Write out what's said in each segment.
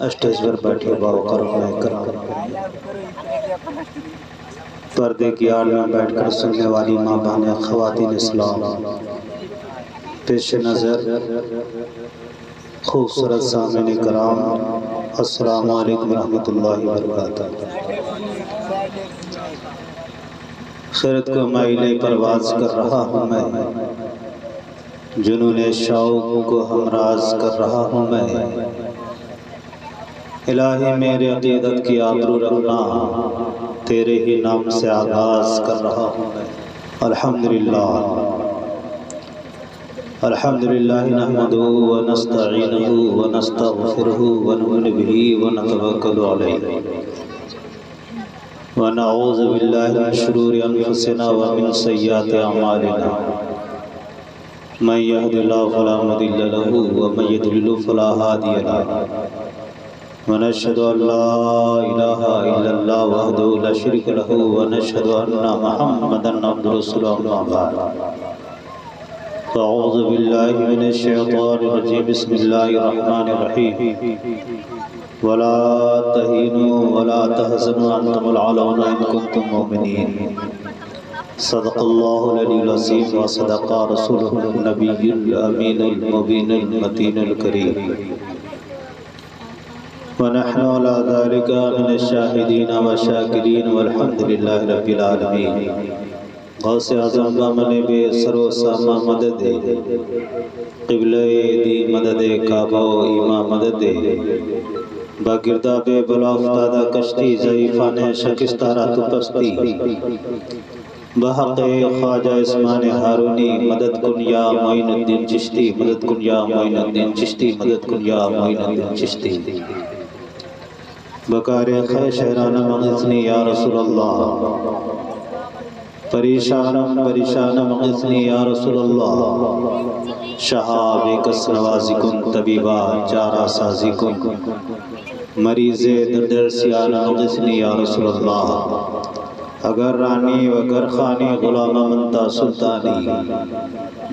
Stage پر بیٹھے باوقار علماء کرام، پردے کی آڑ میں بیٹھ کر سننے والی ماں بہنیں، خواتین اسلام، پیش نظر خوبصورت سامعین کرام، السلام علیکم ورحمۃ اللہ وبرکاتہ۔ خیرت کو مائل پرواز کر رہا ہوں میں، جنون شوق کو ہمراز کر رہا ہوں میں، الہی میرے عقیدت کی آبرو رکھنا، تیرے ہی نام سے آغاز کر رہا ہوں میں۔ الحمدللہ الحمدللہ نحمدہ ونستعینہ ونستغفرہ ونؤمن بہ ونتوکل علیہ ونعوذ باللہ من شرور انفسنا ومن سیئات اعمالنا، من یہد اللہ فلا مضل له ومن یضلل فلا ہادی له، ونشهد ان لا الہ الا اللہ وحدہ لا شریک له ونشهد ان محمدا عبدہ ورسولہ، اما بعد فاعوذ باللہ من الشیطان الرجیم، بسم اللہ الرحمن الرحیم، ولا تہینوا ولا تحزنوا وانتم الاعلون ان کنتم مؤمنین، صدق اللہ العلی العظیم وصدق رسولہ النبی الامین المبین المتین الکریم، ونحن على ذلك من الشاہدین والشاکرین والحمد للہ رب العالمین۔ غوث اعظم بامن بے سرو ساما مدد دے، قبلہ دی مدد کعبہ و ایمہ مدد دے، باگردہ بے بلا افتادہ کشتی ضعیفان شکستہ رات پستی، بحق خواجہ عثمان ہارونی مدد کن یا معین الدین چشتی، مدد کن یا معین الدین چشتی، مدد کن یا معین الدین چشتی، بکار خیر شہرانہ مغثنی یا رسول اللہ، پریشانم پریشانم مغثنی یا رسول اللہ، شہاب کس نوازی کن طبیبہ چارہ سازی کن، مریض دردر سیانہ مغثنی یا رسول اللہ، اگر رانی وگر خانی غلام منتا سلطانی،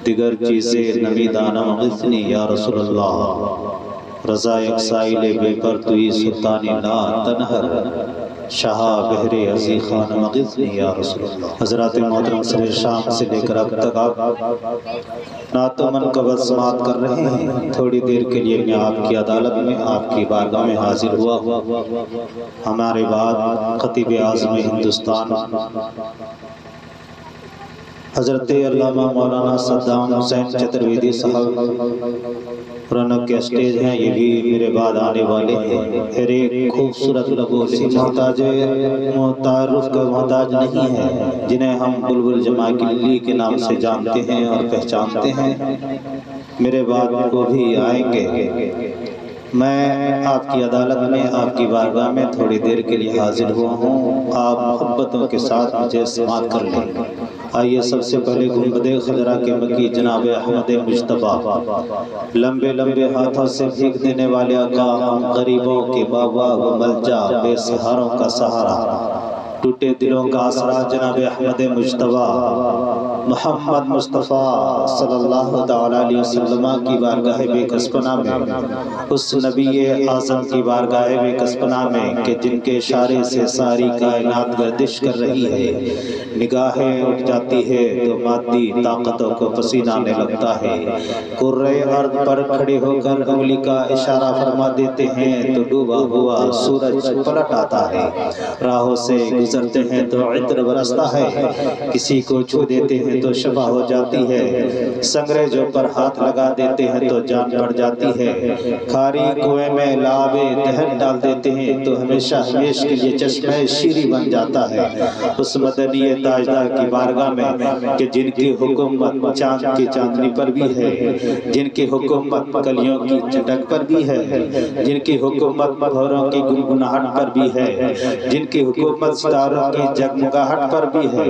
دیگر چیزیں نمیدانہ مغثنی یا رسول اللہ، رضا یکسائل بے پر توی سلطانی لا تنہر، شاہ بحر عزی خان مغثنی یا رسول اللہ۔ حضرات محترم سر شام سے لے کر اب تک آپ نعت و منقبت سماعت کر رہے ہیں، تھوڑی دیر کے لیے میں آپ کی عدالت میں، آپ کی بارگاہ میں حاضر ہوا۔ ہمارے بعد خطیب اعظم ہندوستان حضرت علامہ مولانا صدام حسین چترویدی صاحب رونق کے اسٹیج ہیں، یہ بھی میرے بعد آنے والے ہیں۔ پھر ایک خوبصورت لبوں سے محتاج تعارف کا محتاج نہیں ہے، جنہیں ہم بلبل جماع کلی کے نام سے جانتے ہیں اور پہچانتے ہیں، میرے بعد وہ بھی آئیں گے۔ میں آپ کی عدالت میں، آپ کی بارگاہ میں تھوڑی دیر کے لیے حاضر ہوا ہوں، آپ محبتوں کے ساتھ مجھے سماعت کر لیں۔ آئیے سب سے پہلے گنبد خضرا کے مکی جناب احمد مجتبیٰ، لمبے لمبے ہاتھوں سے بھیگ دینے والے آقا، ہم غریبوں کے بابا و ملجا، بے سہاروں کا سہارا، ٹوٹے دلوں کا آسرا، جناب احمد مجتبیٰ محمد مصطفیٰ صلی اللہ علیہ وسلم کی بارگاہ بے کسپنا میں، اس نبی اعظم کی بارگاہ بے کسپنا میں کہ جن کے اشارے سے ساری کائنات گردش کر رہی ہے، نگاہیں اٹھ جاتی ہے تو مادی طاقتوں کو پسینہ آنے لگتا ہے، کرۂ ارض پر کھڑے ہو کر انگلی کا اشارہ فرما دیتے ہیں تو ڈوبا ہوا سورج پلٹ آتا ہے، راہوں سے گزرتے ہیں تو عطر برستا ہے، کسی کو چھو دیتے ہیں تو شفا ہو جاتی ہے، سنگریزوں پر ہاتھ لگا دیتے ہیں تو جان پڑ جاتی ہے، کھاری کنویں میں لعاب دہن ڈال دیتے ہیں تو ہمیشہ ہمیش کے لیے چشمہ شیری بن جاتا ہے۔ اس مدنی تاجدار کی بارگاہ میں کہ جن کی حکومت چاند کی چاندنی پر بھی ہے، جن کی حکومت کلیوں کی چٹک پر بھی ہے، جن کی حکومت بھوروں کی گنگناہٹ پر بھی ہے، جن کی حکومت ستاروں کی جگمگاہٹ پر بھی ہے،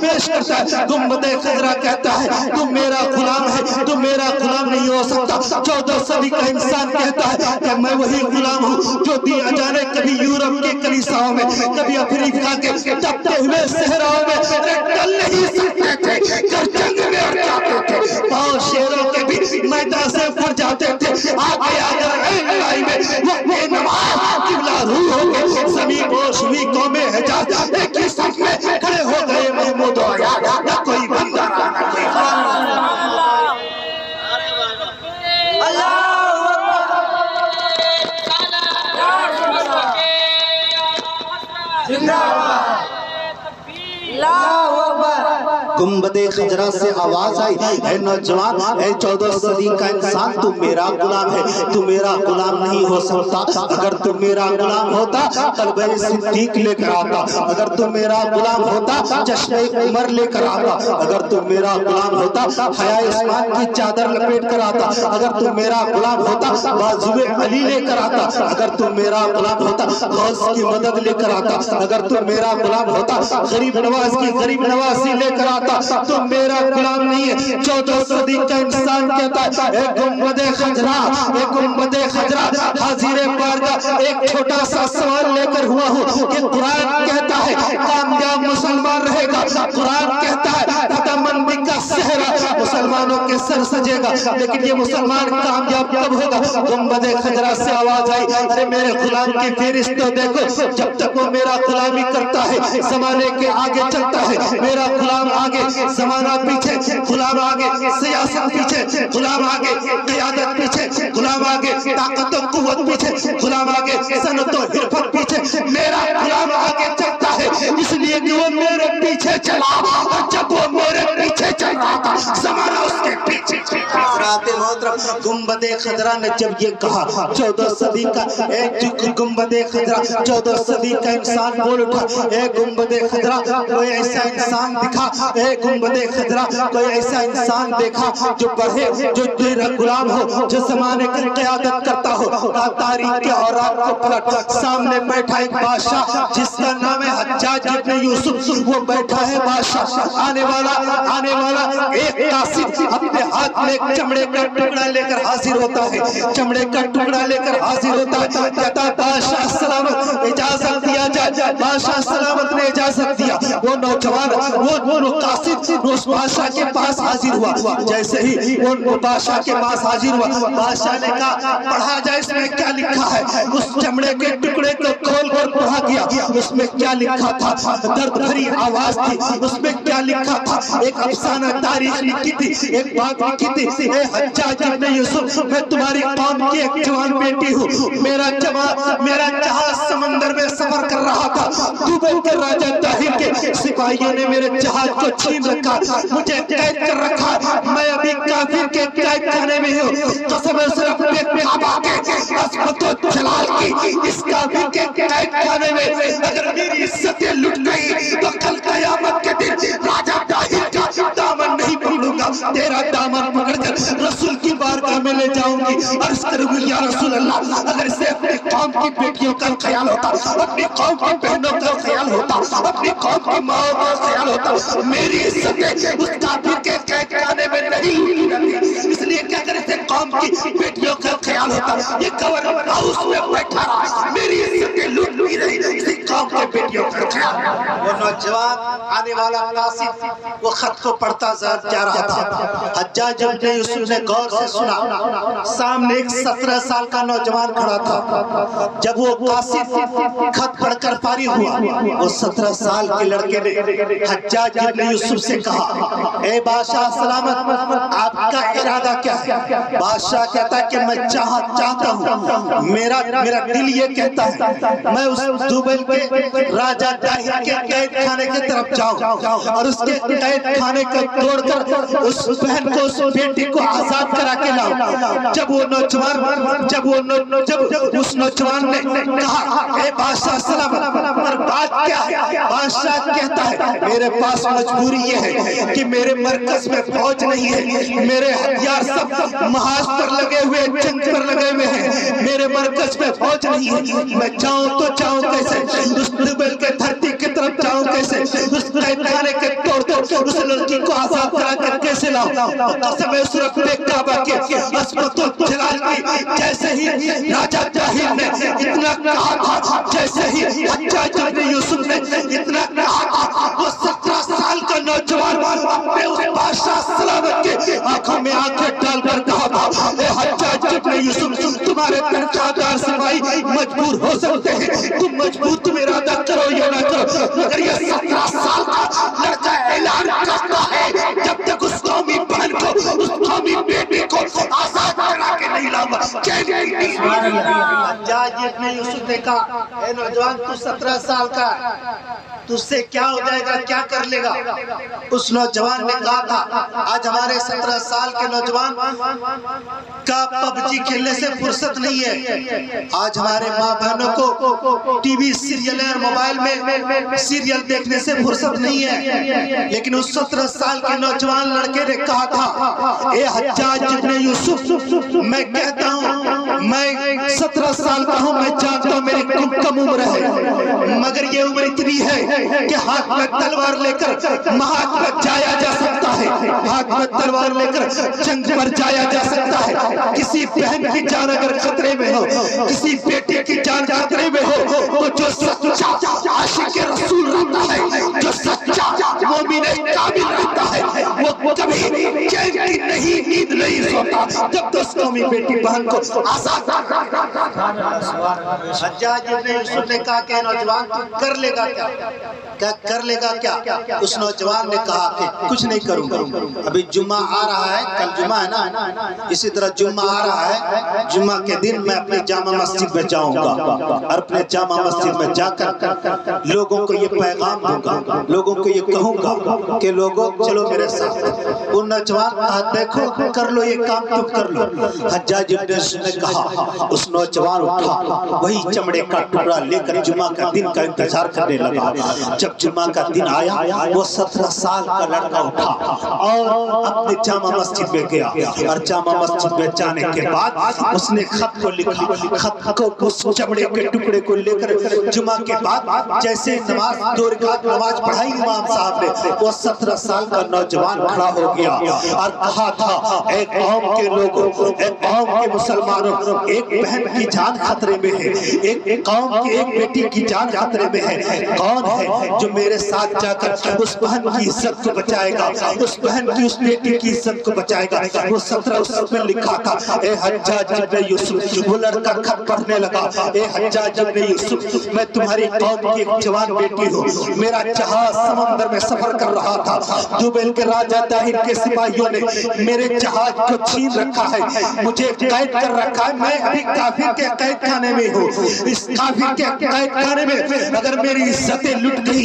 پیش کرتا ہے. گنبد خضرا کہتا ہے تو میرا غلام ہے, تو میرا غلام نہیں ہو سکتا. 14 صدی کا انسان کہتا ہے کہ میں وہی غلام ہوں جو دیا جانے کبھی یورپ کے کلیساؤں میں, کبھی افریقہ کے تپتے ہوئے صحراؤں میں ڈل نہیں سکتے تھے, کر جنگ میں اڑ جاتے تھے, پاؤں شیروں کے بھی میدان سے پھر جاتے تھے. آگے آگر اے لڑائی میں وقت نماز قبلہ روح ہو گئے, زمین بوش ہوئی قومیں حجاز ایک ہی صف میں کھڑے ہو گئے. محمود و عیاد نہ کوئی بندہ رہا نہ کوئی گنبد خضرا سے آواز آئی, اے نوجوان, اے 14 صدی کا انسان, تو میرا غلام ہے, تو میرا غلام نہیں ہو سکتا. اگر تو میرا غلام ہوتا قلبِ صدیق لے کر آتا, اگر تو میرا غلام ہوتا چشمِ عمر لے کر آتا, اگر تو میرا غلام ہوتا حیا عثمان کی چادر لپیٹ کر آتا, اگر تو میرا غلام ہوتا بازوئے علی لے کر آتا, اگر تو میرا غلام ہوتا غوث کی مدد لے کر آتا, اگر تو میرا غلام ہوتا غریب نواز کی غریب نوازی لے کر آتا. تو میرا غلام نہیں ہے. 14 صدی کا انسان کہتا ہے اے گنبد خضرا, اے گنبد خضرا, حاضر بارگاہ ایک چھوٹا سا سوال لے کر ہوا ہوں کہ قرآن کہتا ہے کامیاب مسلمان رہے گا, قرآن کہتا ہے تتمن بکا صحرا, مسلمانوں کے سر سجے گا, لیکن یہ مسلمان کامیاب کب ہوگا؟ گنبد خضرا سے آواز آئی, ارے میرے غلام کی فہرست تو دیکھو, جب تک وہ میرا غلامی کرتا ہے زمانے کے آگے چلتا ہے, میرا غلام آگے زمانہ پیچھے, غلام آگے سیاست پیچھے, غلام آگے قیادت پیچھے, غلام آگے طاقت و قوت پیچھے, غلام آگے صنعت و حرفت پیچھے. میرا غلام آگے چلتا ہے اس لیے کہ وہ میرے پیچھے چلا, اور جب وہ میرے پیچھے چل رہا تھا زمانہ اس کے پیچھے چلا. حضرات محترم, گنبد خضرا نے جب یہ کہا 14 صدی کا ایک گنبد خضرا, 14 صدی کا انسان بول اٹھا, اے گنبد خضرا کوئی ایسا انسان دکھا, اے گنبد خضرا کوئی ایسا انسان دیکھا جو بڑھے, جو تیرا غلام ہو, جو زمانے کی قیادت کرتا ہو. تاریخ کے اوراق کو پلٹ, سامنے بیٹھا ایک بادشاہ جس کا نام ہے حجاج ابن یوسف, وہ بیٹھا ہے بادشاہ. آنے والا ایک قاصد اپنے ہاتھ میں ایک چمڑے کا ٹکڑا لے کر حاضر ہوتا ہے, چمڑے کا ٹکڑا لے کر حاضر ہوتا ہے. کہتا بادشاہ سلامت اجازت دیا جائے, بادشاہ سلامت نے اجازت دیا. وہ نوجوان وہ قاصد اس بادشاہ کے پاس حاضر ہوا. جیسے ہی وہ بادشاہ کے پاس حاضر ہوا, بادشاہ نے کہا پڑھا جائے اس میں کیا لکھا ہے. اس چمڑے کے ٹکڑے کو کھول کر پڑھا گیا, اس میں کیا لکھا تھا, درد بھری آواز تھی, اس میں کیا لکھا تھا, ایک افسانہ تاریخ لکھی تھی, ایک بات لکھی تھی, اے حجاج ابن یوسف میں تمہاری قوم کی ایک جوان بیٹی ہوں, میرا جہاز سمندر میں سفر کر رہا تھا, دوبئی کے راجہ طاہر کے سپاہیوں نے میرے جہاز کو چھین رکھا, مجھے قید کر رکھا, میں ابھی کافر کے قید خانے میں ہوں. قسم صرف اپنے کعبہ کے عظمت و جلال کی, اس کافر کے قید خانے میں اگر میری عزتیں لٹ گئی تو کل قیامت کے دن راجہ طاہر کا دامن نہیں پکڑوں گا, تیرا دامن پکڑ کر رسول کی بارگاہ میں لے جاؤں گی. عرض کروں گی یا رسول اللہ, اگر اسے اپنی قوم کی بیٹیوں کا خیال ہوتا, اپنی قوم کی بہنوں کا خیال ہوتا, اپنی قوم کی ماں کا خیال ہوتا, میری عزتیں اس کافر کے قید خانے میں نہیں رہتی. اس لیے کہ اگر اسے قوم کی بیٹیوں کا خیال ہوتا, یہ گورنر ہاؤس میں بیٹھا رہا, میری عزتیں لوٹ نہیں رہی اسی قوم کے بیٹیوں کا خیال. وہ نوجوان آنے والا قاصد وہ خط کو پڑھتا جا رہا تھا. حجاج ابن یوسف نے غور سے سنا, سامنے ایک 17 سال کا نوجوان کھڑا تھا. جب وہ قاصد خط پڑھ کر فارغ ہوا, وہ 17 سال کے لڑکے نے حجاج ابن یوسف سے کہا, اے بادشاہ سلامت آپ کا ارادہ کیا ہے؟ بادشاہ کہتا ہے کہ میں چاہتا ہوں, میرا دل یہ کہتا ہے میں اس دوبئی کے راجہ طاہر کے قید خانے کی طرف جاؤں اور اس کے قید خانے کو توڑ کر اس بہن کو, اس بیٹی کو آزاد کرا کے لاؤں. جب اس نوجوان نے کہا اے بادشاہ سلامت پر بات کیا ہے, بادشاہ کہتا ہے میرے پاس مجبوری یہ ہے کہ میرے مرکز میں فوج نہیں ہے, میرے ہتھیار سب محاذ پر لگے ہوئے, جنگ پر لگے ہوئے ہیں, میرے مرکز میں فوج نہیں ہے. میں جاؤں تو جاؤں کیسے, اس دوبئی کے دھرتی کی طرف جاؤں کیسے, اس قید خانے کے توڑ اس لڑکی کو آزاد کرا کر کیسے لاؤ؟ قسم اس رب کعبہ کے عظمت و جلال کی جیسے ہی راجہ طاہر نے اتنا کہا تھا، جیسے ہی حجاج ابن یوسف نے اتنا کہا تھا، وہ 17 سال کا نوجوان اپنے اس بادشاہ سلامت کے آنکھوں میں آنکھیں ڈال کر کہا تھا، اے حجاج ابن یوسف تمہارے تنخواہدار سپاہی مجبور ہو سکتے ہیں، تم مجبور تم ارادہ کرو یا نہ کرو، مگر یہ 17 سال کا لڑکا اعلان کرتا ہے جب تک اس قومی بہن کو اس قومی بیٹی کو آزاد کرا کے نہیں لاؤں گا۔ حجاج ابن یوسف نے کہا اے نوجوان تو 17 سال کا تو اس سے کیا ہو جائے گا، کیا کر لے گا؟ اس نوجوان نے کہا تھا آج ہمارے 17 سال کے نوجوان کا پب جی کھیلنے سے فرصت نہیں ہے، آج ہمارے ماں بہنوں کو ٹی وی سیریلیں اور موبائل میں سیریل دیکھنے سے فرصت نہیں ہے، لیکن اس 17 سال کے نوجوان لڑکے نے کہا تھا اے حجاج ابن یوسف میں کہتا ہوں میں 17 سال کا ہوں، میں جانتا ہوں میری کم عمر ہے، مگر یہ عمر اتنی ہے کہ ہاتھ میں تلوار لے کر محاذ پر جایا جا سکتا ہے، ہاتھ میں تلوار لے کر جنگ پر جایا جا سکتا ہے، کسی بہن کی جان اگر خطرے میں ہو، کسی بیٹے کی جان خطرے میں ہو، تو جو سچا عاشق رسول رہتا ہے، جو سچا مومن کامل رہتا ہے، وہ کبھی چین کی نہیں نیند نہیں سوتا جب تو اس قومی بیٹی بہن کو آزاد۔ حجاج ابن یوسف نے کہا کہ نوجوان تو کر لے گا کیا کر لے گا کیا؟ اس نوجوان نے کہا کہ کچھ نہیں کروں گا، ابھی جمعہ آ رہا ہے، کل جمعہ ہے نا، اسی طرح جمعہ آ رہا ہے، جمعہ کے دن میں اپنی جامع مسجد میں جاؤں گا اور اپنے جامع مسجد میں جا کر لوگوں کو یہ پیغام دوں گا، لوگوں کو یہ کہوں گا کہ لوگوں چلو میرے ساتھ۔ وہ نوجوان کہا دیکھو کر لو یہ کام تم کر لو۔ حجاج ابن یوسف نے کہا، اس نوجوان اٹھا وہی چمڑے کا ٹکڑا لے کر جمعہ کا دن کا انتظار کرنے لگا۔ جب جمعہ کا دن آیا وہ 17 سال کا لڑکا اٹھا اور اپنے جامع مسجد میں گیا، اور جامع مسجد میں جانے کے بعد اس نے خط کو لکھا، خط کو اس چمڑے کے ٹکڑے کو لے کر جمعہ کے بعد جیسے نماز 2 رکعت نماز پڑھائی امام صاحب نے، وہ 17 سال کا نوجوان کھڑا ہو گیا اور کہا تھا اے قوم کے لوگوں، اے قوم کے مسلمانوں، ایک بہن کی جان خطرے میں ہے، ایک قوم کی ایک بیٹی کی جان خطرے میں ہے، کون ہے جو میرے ساتھ جا کر اس بہن کی عزت کو بچائے گا، اس بہن کی اس بیٹی کی عزت کو بچائے گا؟ وہ 17 اس میں لکھا تھا اے حجاج ابن یوسف۔ وہ لڑکا خط پڑھنے لگا، اے حجاج ابن یوسف میں تمہاری قوم کی ایک جوان بیٹی ہوں، میرا جہاز سمندر میں سفر کر رہا تھا، دوبیل کے راجہ طاہر کے سپاہیوں نے میرے جہاز کو چھین رکھا ہے، مجھے قید کر رکھا ہے، میں ابھی کافر کے قید خانے میں ہوں، اس کافر کے قید خانے میں اگر میری عزتیں لٹ گئی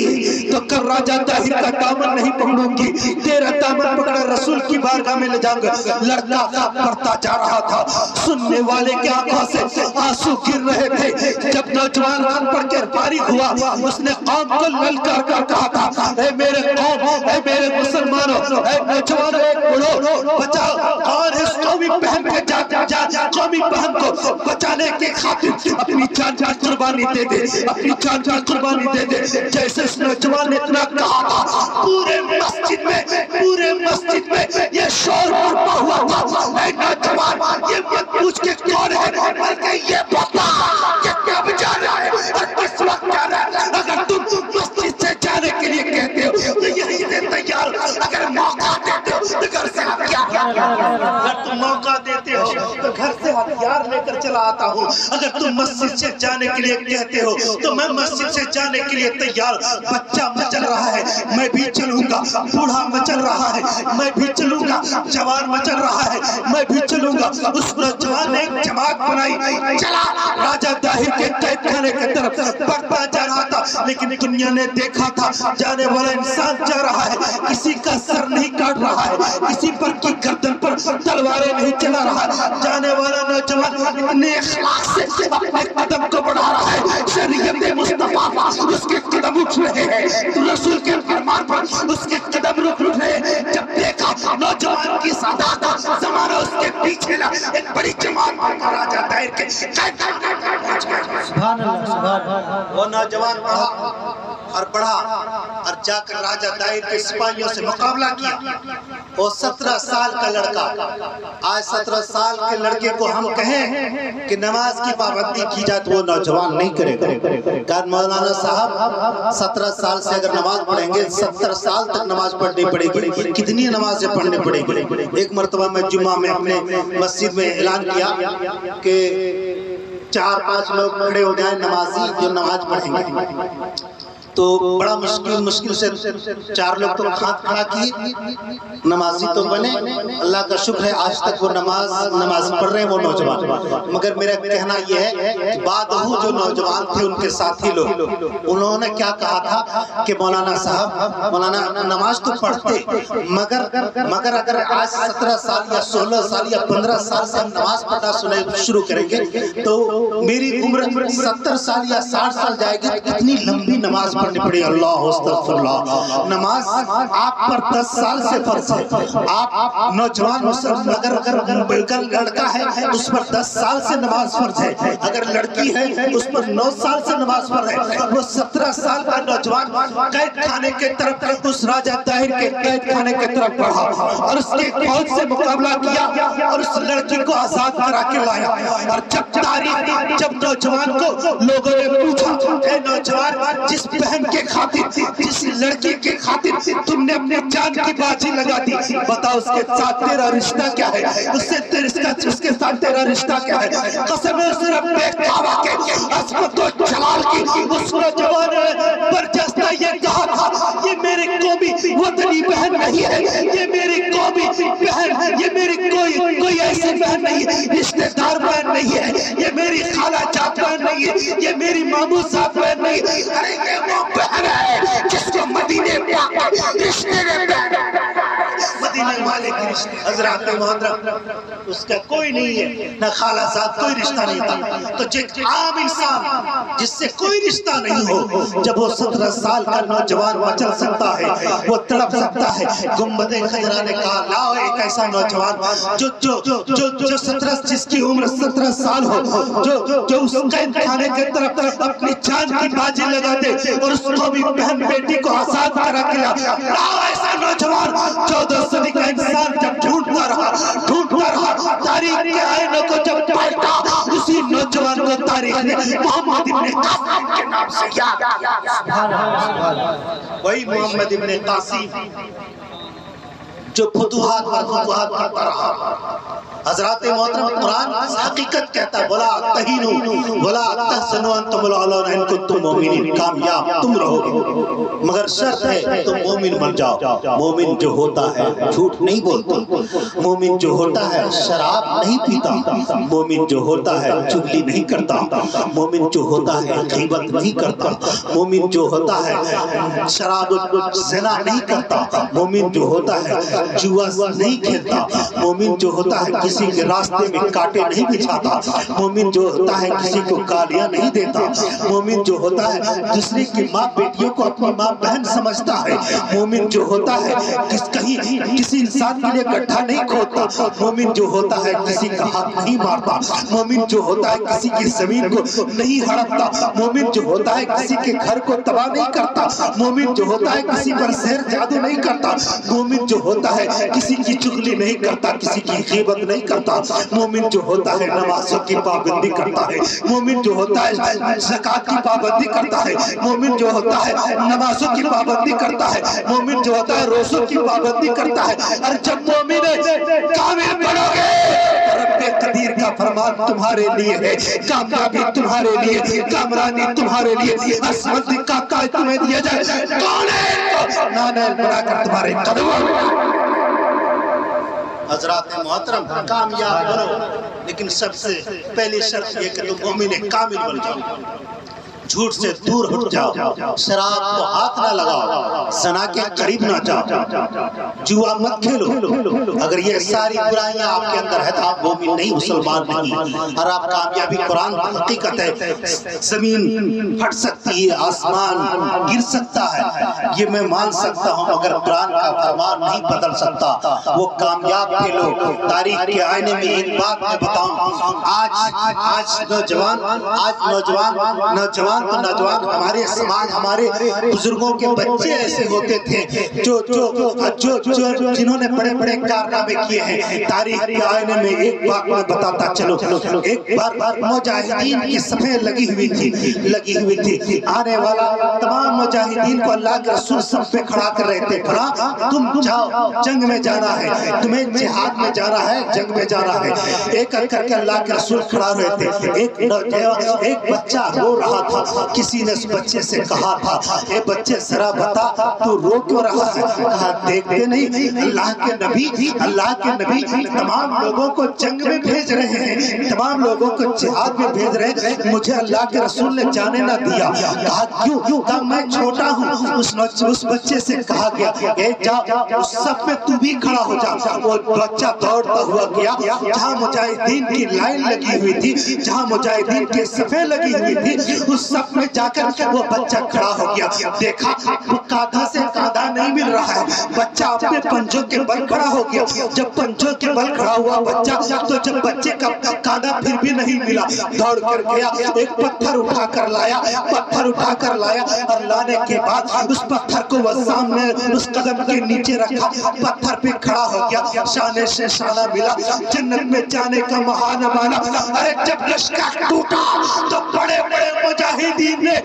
تو کل راجہ طاہر کا دامن نہیں پکڑوں گی، تیرا دامن پکڑا رسول کی بارگاہ میں لے جاؤں گا۔ لڑکا پڑھتا جا رہا تھا، سننے والے کی آنکھوں سے آنسو گر رہے تھے۔ جب نوجوان خط پڑھ کے فارغ ہوا اس نے قوم کو للکار کر کہا تھا اے میرے قوم، اے میرے مسلمانوں، اے نوجوانوں، اے بڑھو بچاؤ، اور اس قومی بہن کے قومی بہن کو بچانے کے خاطر اپنی جان کی قربانی دے دے، اپنی جان کی قربانی دے دے۔ جیسے اس نوجوان نے اتنا کہا تھا پورے مسجد میں یہ شور برپا ہوا تھا اے نوجوان یہ مت پوچھ کے کون ہے بلکہ یہ بتا کہ کب جانا ہے اور کس وقت جانا ہے۔ اگر تم مسجد سے جانے کے لیے کہتے ہو تو یہی سے تیار ہو، اگر موقع دیتے ہو تو گھر سے اگر تم موقع دیتے ہو تو گھر سے ہتھیار لے کر چلا آتا ہوں، اگر تم مسجد سے جانے کے لیے کہتے ہو تو میں مسجد سے جانے کے لیے تیار۔ بچہ مچل رہا ہے میں بھی چلوں گا، بوڑھا مچل رہا ہے میں بھی چلوں گا، جوان مچل رہا ہے میں بھی چلوں گا۔ اس نوجوان نے ایک جماعت بنائی، چلا راجہ طاہر کے قید خانے کی طرف بڑھتا جا رہا تھا، لیکن دنیا نے دیکھا تھا جانے والا انسان جا رہا ہے، کسی کا سر نہیں کاٹ رہا ہے، کسی پر کی گردن پر تلواریں نہیں چلا رہا ہے، جانے والا نوجوان اتنے اخلاق سے اپنے قدم کو بڑھا رہا ہے، شریعت مصطفیٰ پر اس کے قدم اٹھ رہے ہیں، رسول کے فرمان پر اس کے قدم رک رہے ہیں۔ جب دیکھا نوجوان کی سادات زمانہ اس کے پیچھے لا، ایک بڑی جماعت کا راجہ طاہر کے پہنچ گیا۔ وہ نوجوان پڑھا اور پڑھا اور جا کر راجہ دائر کے سپاہیوں سے مقابلہ کیا. وہ 17 سال کا لڑکا. آج 17 سال کے لڑکے کو ہم کہیں کہ نماز کی پابندی کی جائے تو وہ نوجوان نہیں کرے گا. کہا مولانا صاحب 17 سال سے اگر نماز پڑھیں گے 70 سال تک نماز پڑھنی پڑے گی. کتنی نمازیں پڑھنی پڑے گی؟ ایک مرتبہ میں جمعہ میں اپنے مسجد میں اعلان کیا کہ 4-5 لوگ کھڑے ہو جائیں نمازی جو نماز پڑھیں گے. تو بڑا مشکل سے 4 لوگ تو ہاتھ کھڑا کیے. نمازی تو بنے. اللہ کا شکر ہے آج تک وہ نماز پڑھ رہے ہیں وہ نوجوان. مگر میرا کہنا یہ ہے کہ بعد جو نوجوان تھے ان کے ساتھی لوگ انہوں نے کیا کہا تھا کہ مولانا صاحب مولانا نماز تو پڑھتے مگر اگر آج 17 سال یا 16 سال یا 15 سال سے ہم نماز پڑھنا شروع کریں گے تو میری عمر 70 سال یا 60 سال جائے گی. اتنی لمبی نماز پڑھنی پڑی. اللہ استغفر اللہ. نماز آپ پر 10 سال سے فرض ہے. آپ نوجوان مسلمان اگر لڑکا ہے اس پر 10 سال سے نماز فرض ہے. اگر لڑکی ہے اس پر 9 سال سے نماز فرض ہے. وہ 17 سال کا نوجوان قید خانے کے طرف اس راجہ طاہر کے قید خانے کے طرف بڑھا اور اس کے فوج سے مقابلہ کیا اور اس لڑکی کو آزاد کرا کے لایا. اور جب نوجوان کو لوگوں نے پوچھا اے نوجوان جس بہن کے خاطر جس لڑکی کے خاطر تم نے اپنی جان کی بازی لگا دی بتا اس کے ساتھ تیرا رشتہ کیا ہے؟ اس کے ساتھ تیرا رشتہ کیا ہے؟ قسم رب کعبہ کے عظمت و جلال کی اس نوجوان نے برجستہ یہ کہا تھا یہ میری قومی وطنی بہن نہیں ہے. یہ میری قومی بہن یہ میری کوئی ایسی بہن نہیں ہے. رشتہ دار بہن نہیں ہے. یہ میری خالہ جات بہن نہیں ہے. یہ میری ماموں صاحب بہن نہیں ہے. ارے یہ وہ بہن ہے جس کو مدینے پاک رشتے نے مدینے والے کی رشتے. حضرات محترم اس کا کوئی نہیں ہے نہ خالہ صاحب کوئی رشتہ نہیں تھا. تو ایک عام انسان جس سے کوئی رشتہ نہیں ہو جب وہ 17 سال کا نوجوان مچل سکتا ہے وہ تڑپ سکتا ہے. گنبد خضرا نے کہا لاؤ ایک ایسا نوجوان جو 17 جس کی عمر 17 سال ہو جو اس قید خانے کے طرف اپنی جان کی بازی لگا دے اور اس کو بھی بہن بیٹی کو آزاد کرا کے لاؤ ایسا نوجوان. 14 صدی کا انسان جب ڈھونڈتا رہا تاریخ کے آئینوں کو جب پلٹا اسی نوجوان کو تاریخ نے محمد ابن قاسم کے نام سے یاد کیا. وہی محمد ابن قاسم جو فتوحات کرتا رہا. حضرات محترم قرآن حقیقت کہتا ہے وَلَا تَهِنُوا وَلَا تَحْزَنُوا وَأَنْتُمُ الْأَعْلَوْنَ إِن كُنتُم مُؤْمِنِينَ. کامیاب تم رہو گے مگر شرط ہے تم مومن بن جاؤ. مومن جو ہوتا ہے جھوٹ نہیں بولتا. مومن جو ہوتا ہے شراب نہیں پیتا. مومن جو ہوتا ہے چغلی نہیں کرتا. مومن جو ہوتا ہے غیبت نہیں کرتا. مومن جو ہوتا ہے شراب زنا نہیں کرتا. مومن جو ہوتا ہے جوا نہیں کھیلتا. مومن جو ہوتا ہے کسی کے راستے میں کانٹے نہیں بچھاتا. مومن جو ہوتا ہے کسی کو گالیاں نہیں دیتا. مومن جو ہوتا ہے دوسری کی ماں بیٹیوں کو اپنی ماں بہن سمجھتا ہے. مومن جو ہوتا ہے کہیں کسی انسان کے لیے گڈھا نہیں کھودتا. مومن جو ہوتا ہے کسی کا حق نہیں مارتا. مومن جو ہوتا ہے کسی کی زمین کو نہیں ہڑپتا. مومن جو ہوتا ہے کسی کے گھر کو تباہ نہیں کرتا. مومن جو ہوتا ہے کسی پر سحر جادو نہیں کرتا. مومن جو ہوتا ہے کسی کی چغلی نہیں کرتا. کسی کی غیبت نہیں کرتا. مومن جو ہوتا ہے نمازوں کی پابندی کرتا ہے. مومن جو ہوتا ہے زکات کی پابندی کرتا ہے. مومن جو ہوتا ہے نمازوں کی پابندی کرتا ہے. مومن جو ہوتا ہے روزوں کی پابندی کرتا ہے. اور جب مومن کامل بنو گے رب قدیر کا فرمان تمہارے لیے ہے. کامیابی تمہارے لیے. کامرانی تمہارے لیے. عصمت کا تاج تمہیں دیا جائے. کون ہے نانا بنا کر تمہارے قدموں. حضرات محترم کامیاب بنو لیکن سب سے پہلی شرط یہ کہ تم مومن کامل بن جاؤ. جھوٹ سے دور ہٹ جاؤ. شراب کو ہاتھ نہ لگاؤ. زنا کے قریب نہ جاؤ. جوا مت کھیلو. اگر یہ ساری برائیاں آپ کے اندر ہے تو آپ مومن نہیں مسلمان نہیں. اور آپ کامیابی قرآن حقیقت ہے زمین پھٹ سکتی ہے آسمان گر سکتا ہے یہ میں مان سکتا ہوں مگر قرآن کا فرمان نہیں بدل سکتا. وہ کامیاب کے لوگ تاریخ کے آئینے میں ایک بات میں بتاؤں. آج نوجوان نوجوان ہمارے سماج ہمارے بزرگوں کے بچے ایسے ہوتے تھے جو جنہوں نے بڑے بڑے کارنامے کیے ہیں. تاریخ کے آئینے میں ایک بات میں بتاتا چلو. ایک بار مجاہدین کی صفیں لگی ہوئی تھی. آنے والا تمام مجاہدین کو اللہ کے رسول صف پہ کھڑا کر رہے تھے. کھڑا تم جاؤ, جنگ میں جانا ہے, تمہیں جہاد میں جانا ہے, جنگ میں جانا ہے. ایک کر کے اللہ کے رسول کھڑا رہے تھے. ایک بچہ رو رہا تھا. کسی نے اس بچے سے کہا تھا, اے بچے ذرا بتا تو رو کیوں رہا ہے؟ کہا دیکھتے نہیں اللہ کے نبی تمام لوگوں کو جنگ میں بھیج رہے ہیں, تمام لوگوں کو جہاد میں بھیج رہے ہیں, مجھے اللہ کے رسول نے جانے نہ دیا. کہا کیوں؟ کہا میں چھوٹا ہوں. اس بچے سے کہا گیا اے جا اس صف میں تو بھی کھڑا ہو جا. وہ بچہ دوڑتا ہوا گیا جہاں مجاہدین کی لائن لگی ہوئی تھی, جہاں مجاہدین کے صفیں لگی ہوئی تھی, اس صف میں جا کر وہ بچہ کھڑا ہو گیا. دیکھا وہ کاندھا سے کاندھا نہیں مل رہا ہے, بچہ اپنے پنجوں کے بل کھڑا ہو گیا. جب پنجوں کے بل کھڑا ہوا بچہ, تو جب بچے کا کاندھا پھر بھی نہیں ملا, دوڑ کر گیا ایک پتھر اٹھا کر لایا اور لانے کے بعد اس پتھر کو وہ سامنے اس قدم کے نیچے رکھا, پتھر پہ کھڑا ہو گیا. شانے سے شانہ ملا, جنت میں جانے کا بہانہ مانا. ارے جب لشکر ٹوٹا تو بڑے بڑے مجاہدین نے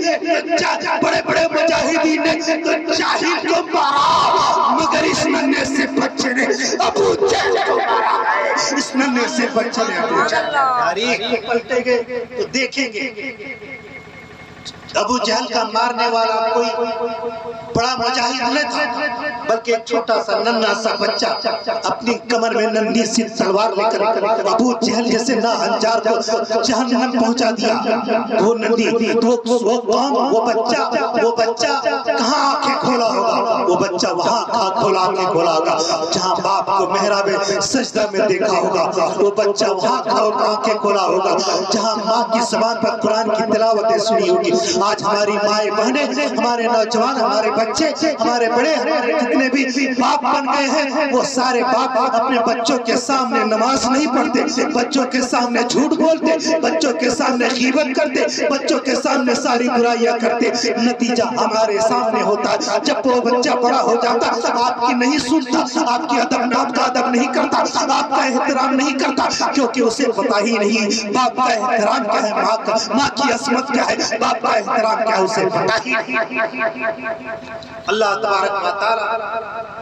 تو جاہل کو مارا, مگر اس ننھے سے بچے نے ابو جہل کو مارا. اس ننھے سے بچے نے ابو جہل. تاریخ کو پلٹیں گے تو دیکھیں گے ابو جہل کا مارنے والا کوئی بڑا مجاہد نہیں تھا, بلکہ ایک چھوٹا سا ننھا سا بچہ اپنی کمر میں ننھی سی تلوار لے کر ابو جہل جیسے ناہنجار کو جہنم پہنچا دیا. وہ ننھی وہ بچہ کہاں آنکھیں کھولا ہوگا؟ وہ بچہ وہاں آنکھیں کھولا ہوگا جہاں باپ کو محراب سجدہ میں دیکھا ہوگا. وہ بچہ وہاں آنکھیں کھولا ہوگا جہاں ماں کی زبان پر قرآن کی تلاوتیں سنی ہوگی. آج ہماری مائیں بہنیں, ہمارے نوجوان, ہمارے بچے, ہمارے بڑے, ہمارے جتنے بھی باپ بن گئے ہیں, وہ سارے باپ اپنے بچوں کے سامنے نماز نہیں پڑھتے, بچوں کے سامنے جھوٹ بولتے, بچوں کے سامنے غیبت کرتے, بچوں کے سامنے ساری برائیاں کرتے. نتیجہ ہمارے سامنے ہوتا ہے. جب وہ بچہ بڑا ہو جاتا, آپ کی نہیں سنتا, آپ کی آپ کا ادب نہیں کرتا, آپ کا احترام نہیں کرتا, کیونکہ اسے پتہ ہی نہیں باپ کا احترام کیا ہے, ماں کی عصمت کیا ہے, باپ کا احترام کیا ہے, اسے پتہ ہی نہیں. اللہ تبارک و تعالی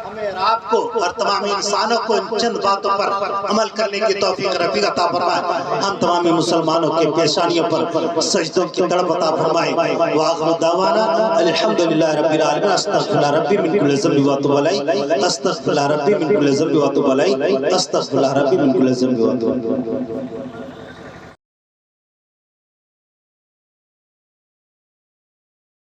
ہمیں اور آپ کو اور تمام انسانوں کو ان چند باتوں پر عمل کرنے کی توفیق رفیق عطا فرمائے. ہم تمام مسلمانوں کے پیشانیوں پر سجدوں کی تڑپ عطا فرمائے. وآخر دعوانا الحمدللہ رب العالمین. استغفر ربی من کل ذنب واتوب الیہ, استغفر ربی من کل ذنب واتوب الیہ, استغفر ربی من کل ذنب واتوب الیہ.